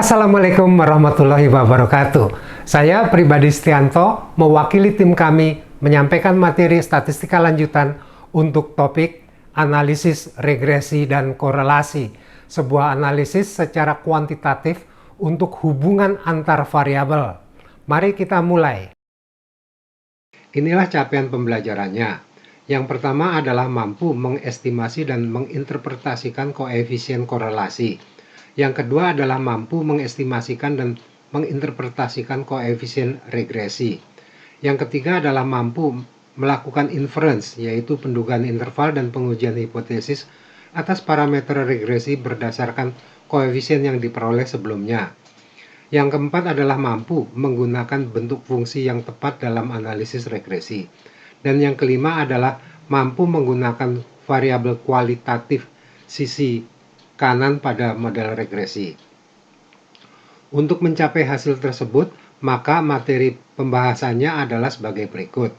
Assalamualaikum warahmatullahi wabarakatuh. Saya pribadi Setianto, mewakili tim kami menyampaikan materi statistika lanjutan untuk topik analisis regresi dan korelasi, sebuah analisis secara kuantitatif untuk hubungan antar variabel. Mari kita mulai. Inilah capaian pembelajarannya. Yang pertama adalah mampu mengestimasi dan menginterpretasikan koefisien korelasi. Yang kedua adalah mampu mengestimasikan dan menginterpretasikan koefisien regresi. Yang ketiga adalah mampu melakukan inference, yaitu pendugaan interval dan pengujian hipotesis atas parameter regresi berdasarkan koefisien yang diperoleh sebelumnya. Yang keempat adalah mampu menggunakan bentuk fungsi yang tepat dalam analisis regresi. Dan yang kelima adalah mampu menggunakan variabel kualitatif sisi kanan pada model regresi. Untuk mencapai hasil tersebut, maka materi pembahasannya adalah sebagai berikut.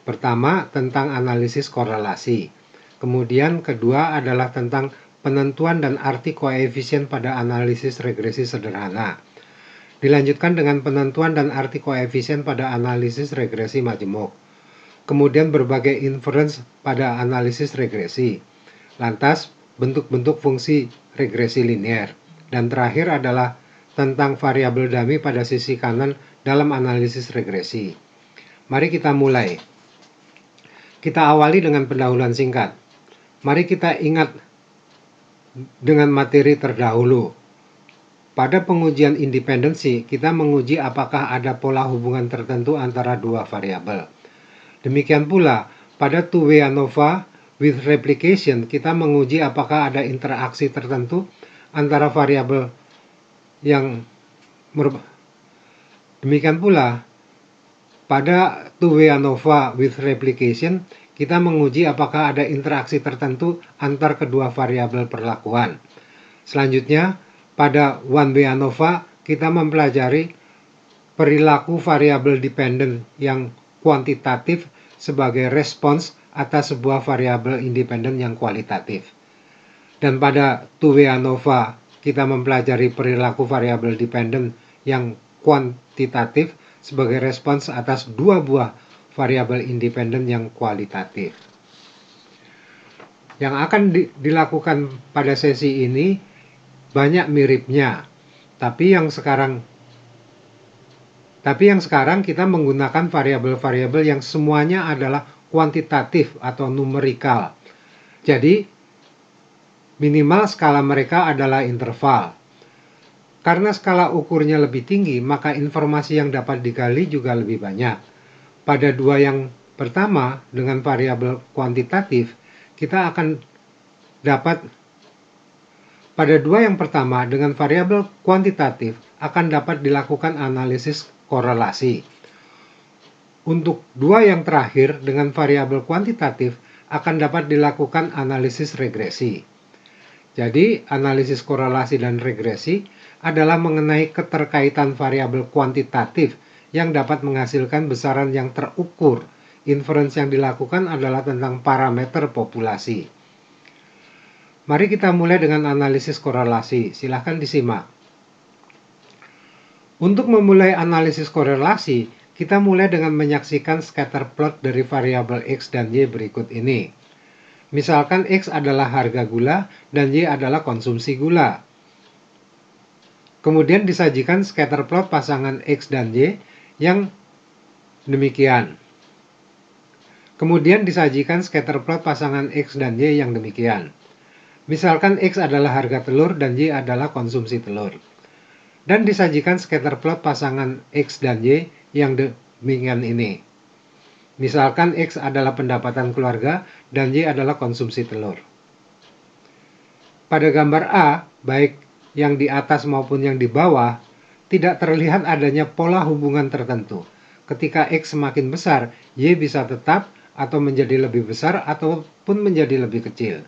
Pertama, tentang analisis korelasi. Kemudian kedua adalah tentang penentuan dan arti koefisien pada analisis regresi sederhana. Dilanjutkan dengan penentuan dan arti koefisien pada analisis regresi majemuk. Kemudian berbagai inference pada analisis regresi. Lantas, bentuk-bentuk fungsi regresi linear. Dan terakhir adalah tentang variabel dummy pada sisi kanan dalam analisis regresi. Mari kita mulai. Kita awali dengan pendahuluan singkat. Mari kita ingat dengan materi terdahulu. Pada pengujian independensi, kita menguji apakah ada pola hubungan tertentu antara dua variabel. Demikian pula, pada two-way ANOVA with replication, kita menguji apakah ada interaksi tertentu antara variabel yang demikian pula pada two-way ANOVA with replication, kita menguji apakah ada interaksi tertentu antar kedua variabel perlakuan. Selanjutnya, pada one-way ANOVA, kita mempelajari perilaku variabel dependent yang kuantitatif sebagai respons atas sebuah variabel independen yang kualitatif. Dan pada two-way ANOVA, kita mempelajari perilaku variabel dependent yang kuantitatif sebagai respons atas dua buah variabel independen yang kualitatif. Yang akan dilakukan pada sesi ini banyak miripnya, tapi yang sekarang kita menggunakan variabel-variabel yang semuanya adalah kuantitatif atau numerikal. Jadi, minimal skala mereka adalah interval. Karena skala ukurnya lebih tinggi, maka informasi yang dapat digali juga lebih banyak. Pada dua yang pertama, dengan variabel kuantitatif, kita akan dapat dilakukan analisis korelasi. Untuk dua yang terakhir, dengan variabel kuantitatif, akan dapat dilakukan analisis regresi. Jadi, analisis korelasi dan regresi adalah mengenai keterkaitan variabel kuantitatif yang dapat menghasilkan besaran yang terukur. Inference yang dilakukan adalah tentang parameter populasi. Mari kita mulai dengan analisis korelasi. Silahkan disimak. Untuk memulai analisis korelasi, kita mulai dengan menyaksikan scatter plot dari variabel X dan Y berikut ini. Misalkan X adalah harga gula dan Y adalah konsumsi gula. Kemudian disajikan scatter plot pasangan X dan Y yang demikian. Kemudian disajikan scatter plot pasangan X dan Y yang demikian. Misalkan X adalah harga telur dan Y adalah konsumsi telur. Dan disajikan scatter plot pasangan X dan Y yang demikian ini. Misalkan X adalah pendapatan keluarga dan Y adalah konsumsi telur. Pada gambar A, baik yang di atas maupun yang di bawah, tidak terlihat adanya pola hubungan tertentu. Ketika X semakin besar, Y bisa tetap atau menjadi lebih besar ataupun menjadi lebih kecil.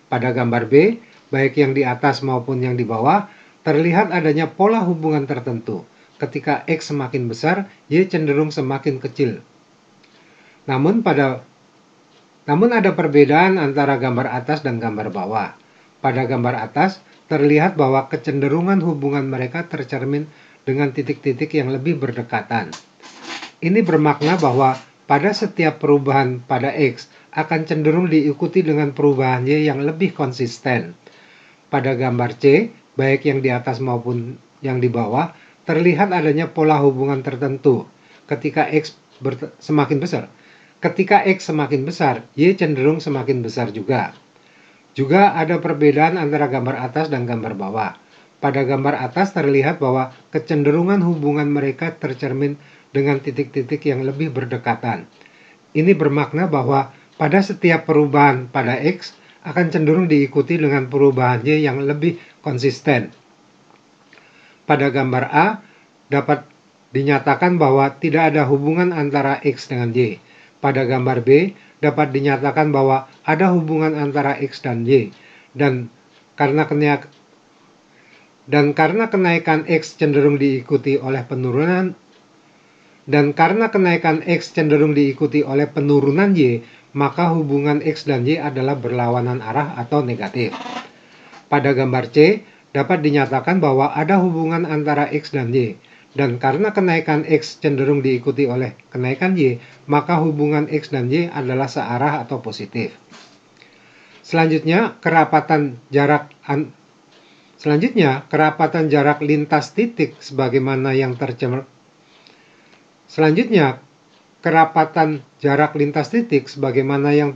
Pada gambar B, baik yang di atas maupun yang di bawah, terlihat adanya pola hubungan tertentu. Ketika X semakin besar, Y cenderung semakin kecil. Namun ada perbedaan antara gambar atas dan gambar bawah. Pada gambar atas, terlihat bahwa kecenderungan hubungan mereka tercermin dengan titik-titik yang lebih berdekatan. Ini bermakna bahwa pada setiap perubahan pada X akan cenderung diikuti dengan perubahan Y yang lebih konsisten. Pada gambar C, baik yang di atas maupun yang di bawah, terlihat adanya pola hubungan tertentu. Ketika X semakin besar, Y cenderung semakin besar juga. Juga ada perbedaan antara gambar atas dan gambar bawah. Pada gambar atas terlihat bahwa kecenderungan hubungan mereka tercermin dengan titik-titik yang lebih berdekatan. Ini bermakna bahwa pada setiap perubahan pada X akan cenderung diikuti dengan perubahan Y yang lebih konsisten. Pada gambar A dapat dinyatakan bahwa tidak ada hubungan antara X dengan Y. Pada gambar B dapat dinyatakan bahwa ada hubungan antara X dan Y. Dan karena kenaikan X cenderung diikuti oleh penurunan Y, maka hubungan X dan Y adalah berlawanan arah atau negatif. Pada gambar C, dapat dinyatakan bahwa ada hubungan antara X dan Y, dan karena kenaikan X cenderung diikuti oleh kenaikan Y, maka hubungan X dan Y adalah searah atau positif. Selanjutnya, kerapatan jarak lintas titik sebagaimana yang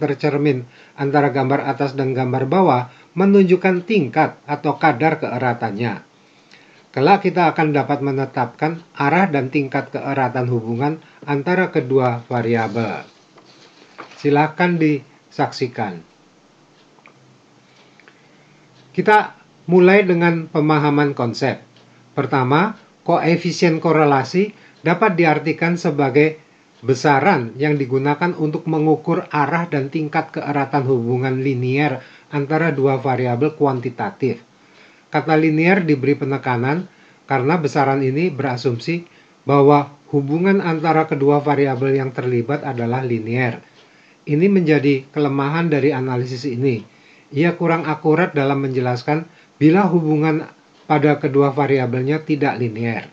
tercermin antara gambar atas dan gambar bawah menunjukkan tingkat atau kadar keeratannya. Kelak kita akan dapat menetapkan arah dan tingkat keeratan hubungan antara kedua variabel. Silakan disaksikan. Kita mulai dengan pemahaman konsep. Pertama, koefisien korelasi dapat diartikan sebagai besaran yang digunakan untuk mengukur arah dan tingkat keeratan hubungan linier antara dua variabel kuantitatif. Kata linier diberi penekanan karena besaran ini berasumsi bahwa hubungan antara kedua variabel yang terlibat adalah linier. Ini menjadi kelemahan dari analisis ini. Ia kurang akurat dalam menjelaskan bila hubungan pada kedua variabelnya tidak linier.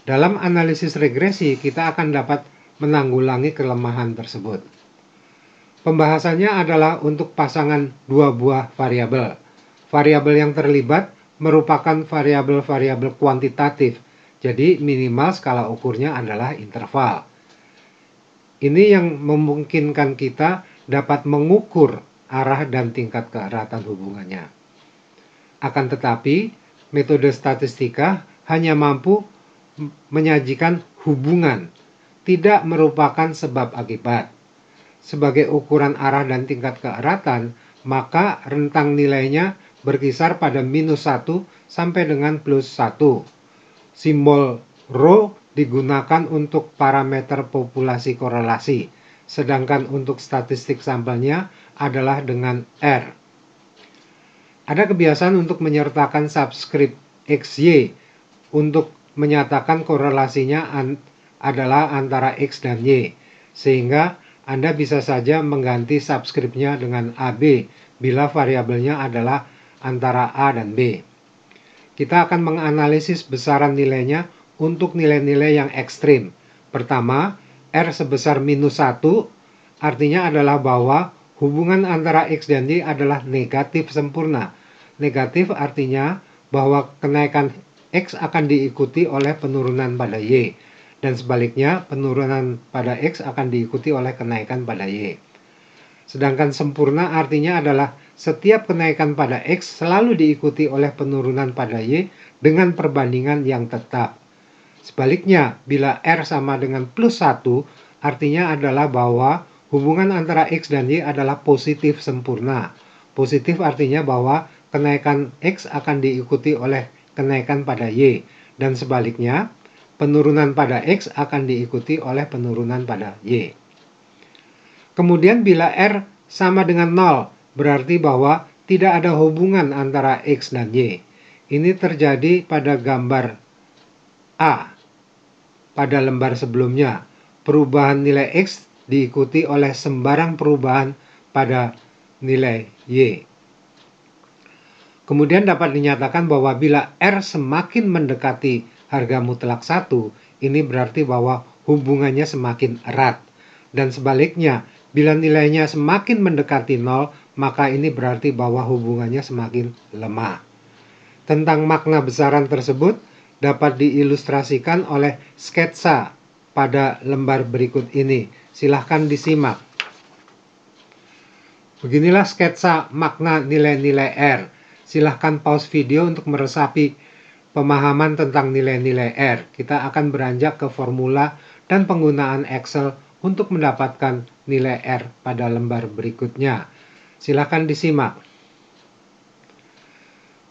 Dalam analisis regresi, kita akan dapat menanggulangi kelemahan tersebut. Pembahasannya adalah untuk pasangan dua buah variabel. Variabel yang terlibat merupakan variabel-variabel kuantitatif, jadi minimal skala ukurnya adalah interval. Ini yang memungkinkan kita dapat mengukur arah dan tingkat keeratan hubungannya. Akan tetapi, metode statistika hanya mampu menyajikan hubungan, tidak merupakan sebab akibat. Sebagai ukuran arah dan tingkat keeratan, maka rentang nilainya berkisar pada -1 sampai dengan +1. Simbol rho digunakan untuk parameter populasi korelasi, sedangkan untuk statistik sampelnya adalah dengan R. Ada kebiasaan untuk menyertakan subskrip XY untuk menyatakan korelasinya adalah antara X dan Y, sehingga Anda bisa saja mengganti subskripnya dengan AB bila variabelnya adalah antara A dan B. Kita akan menganalisis besaran nilainya untuk nilai-nilai yang ekstrim. Pertama, R sebesar -1 artinya adalah bahwa hubungan antara X dan Y adalah negatif sempurna. Negatif artinya bahwa kenaikan X akan diikuti oleh penurunan pada Y, dan sebaliknya penurunan pada X akan diikuti oleh kenaikan pada Y. Sedangkan sempurna artinya adalah setiap kenaikan pada X selalu diikuti oleh penurunan pada Y dengan perbandingan yang tetap. Sebaliknya, bila R sama dengan +1, artinya adalah bahwa hubungan antara X dan Y adalah positif sempurna. Positif artinya bahwa kenaikan X akan diikuti oleh kenaikan pada Y, dan sebaliknya, penurunan pada X akan diikuti oleh penurunan pada Y. Kemudian bila R sama dengan 0, berarti bahwa tidak ada hubungan antara X dan Y. Ini terjadi pada gambar A. Pada lembar sebelumnya, perubahan nilai X diikuti oleh sembarang perubahan pada nilai Y. Kemudian dapat dinyatakan bahwa bila R semakin mendekati harga mutlak 1, ini berarti bahwa hubungannya semakin erat. Dan sebaliknya, bila nilainya semakin mendekati 0, maka ini berarti bahwa hubungannya semakin lemah. Tentang makna besaran tersebut dapat diilustrasikan oleh sketsa pada lembar berikut ini. Silahkan disimak. Beginilah sketsa makna nilai-nilai R. Silahkan pause video untuk meresapi pemahaman tentang nilai-nilai R. Kita akan beranjak ke formula dan penggunaan Excel untuk mendapatkan nilai R pada lembar berikutnya. Silahkan disimak.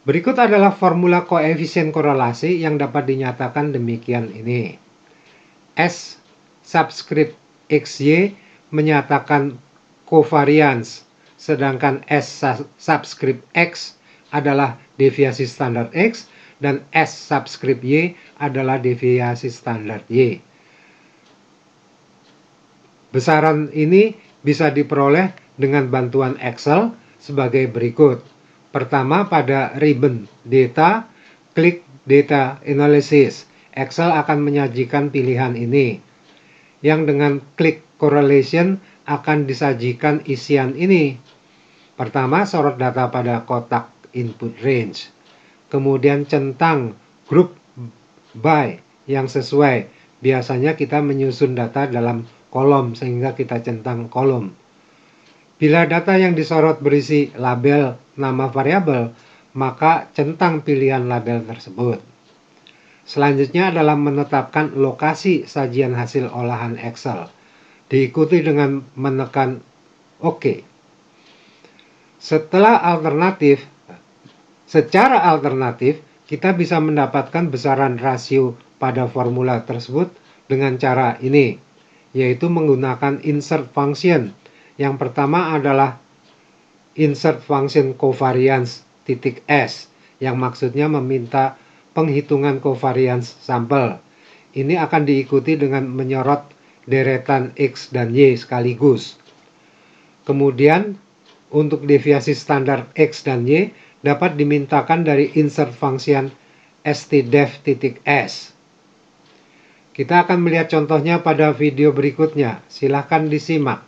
Berikut adalah formula koefisien korelasi yang dapat dinyatakan demikian ini. S subscript XY menyatakan covariance, sedangkan S subscript X adalah deviasi standar X dan S subscript Y adalah deviasi standar Y. Besaran ini bisa diperoleh dengan bantuan Excel sebagai berikut. Pertama, pada ribbon data, klik data analysis. Excel akan menyajikan pilihan ini. Yang dengan klik correlation akan disajikan isian ini. Pertama, sorot data pada kotak input range. Kemudian centang group by yang sesuai. Biasanya kita menyusun data dalam kolom sehingga kita centang kolom. Bila data yang disorot berisi label nama variabel, maka centang pilihan label tersebut. Selanjutnya adalah menetapkan lokasi sajian hasil olahan Excel. Diikuti dengan menekan OK. Secara alternatif, kita bisa mendapatkan besaran rasio pada formula tersebut dengan cara ini, yaitu menggunakan insert function. Yang pertama adalah insert function covariance (s), yang maksudnya meminta penghitungan covariance sampel. Ini akan diikuti dengan menyorot deretan X dan Y sekaligus. Kemudian, untuk deviasi standar X dan Y dapat dimintakan dari insert function stdef.s. Kita akan melihat contohnya pada video berikutnya. Silahkan disimak.